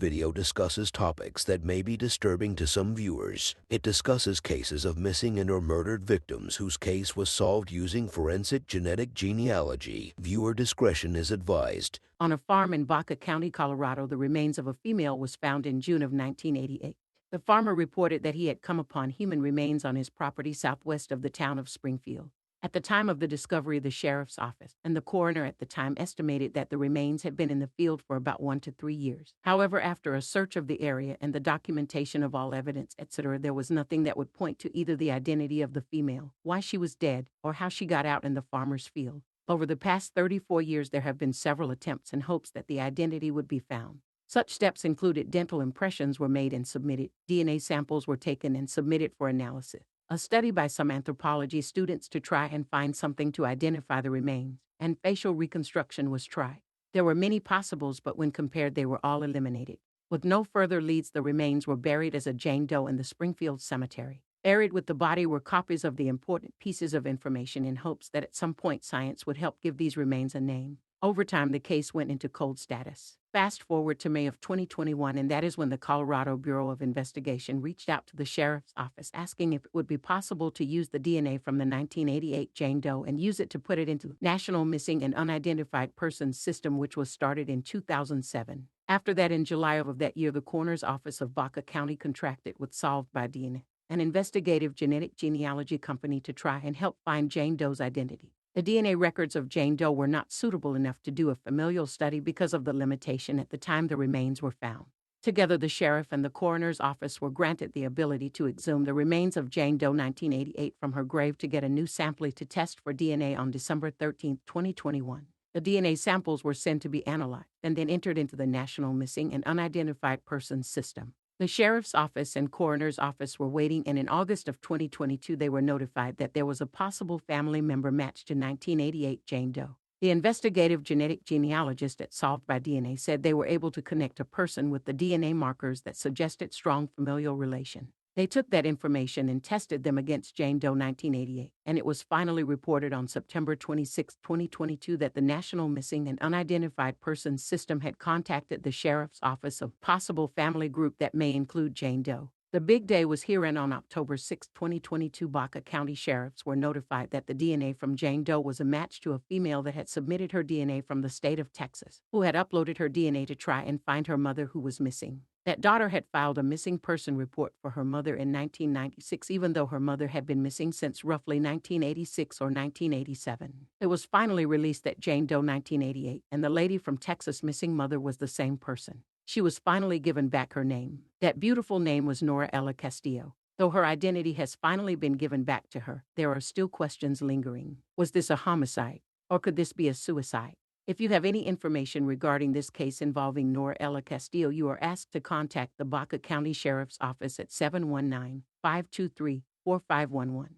video discusses topics that may be disturbing to some viewers. It discusses cases of missing and or murdered victims whose case was solved using forensic genetic genealogy. Viewer discretion is advised. On a farm in Baca County, Colorado, the remains of a female was found in June of 1988. The farmer reported that he had come upon human remains on his property southwest of the town of Springfield. At the time of the discovery, the sheriff's office and the coroner at the time estimated that the remains had been in the field for about 1 to 3 years. However, after a search of the area and the documentation of all evidence, etc., there was nothing that would point to either the identity of the female, why she was dead, or how she got out in the farmer's field. Over the past 34 years, there have been several attempts in hopes that the identity would be found. Such steps included dental impressions were made and submitted, DNA samples were taken and submitted for analysis, a study by some anthropology students to try and find something to identify the remains, and facial reconstruction was tried. There were many possibles, but when compared, they were all eliminated. With no further leads, the remains were buried as a Jane Doe in the Springfield Cemetery. Buried with the body were copies of the important pieces of information in hopes that at some point science would help give these remains a name. Over time, the case went into cold status. Fast forward to May of 2021, and that is when the Colorado Bureau of Investigation reached out to the sheriff's office asking if it would be possible to use the DNA from the 1988 Jane Doe and use it to put it into the National Missing and Unidentified Persons System, which was started in 2007. After that, in July of that year, the coroner's office of Baca County contracted with Solved by DNA, an investigative genetic genealogy company, to try and help find Jane Doe's identity. The DNA records of Jane Doe were not suitable enough to do a familial study because of the limitation at the time the remains were found. Together, the sheriff and the coroner's office were granted the ability to exhume the remains of Jane Doe 1988 from her grave to get a new sample to test for DNA on December 13, 2021. The DNA samples were sent to be analyzed and then entered into the National Missing and Unidentified Persons System. The sheriff's office and coroner's office were waiting, and in August of 2022, they were notified that there was a possible family member matched to 1988 Jane Doe. The investigative genetic genealogist at Solved by DNA said they were able to connect a person with the DNA markers that suggested strong familial relation. They took that information and tested them against Jane Doe 1988, and it was finally reported on September 26, 2022 that the National Missing and Unidentified Persons System had contacted the sheriff's office of possible family group that may include Jane Doe. The big day was here, and on October 6, 2022, Baca County sheriffs were notified that the DNA from Jane Doe was a match to a female that had submitted her DNA from the state of Texas, who had uploaded her DNA to try and find her mother who was missing. That daughter had filed a missing person report for her mother in 1996, even though her mother had been missing since roughly 1986 or 1987. It was finally released that Jane Doe 1988 and the lady from Texas' missing mother was the same person. She was finally given back her name. That beautiful name was Nora Ella Castillo. Though her identity has finally been given back to her, there are still questions lingering. Was this a homicide, or could this be a suicide? If you have any information regarding this case involving Nora Ella Castillo, you are asked to contact the Baca County Sheriff's Office at 719-523-4511.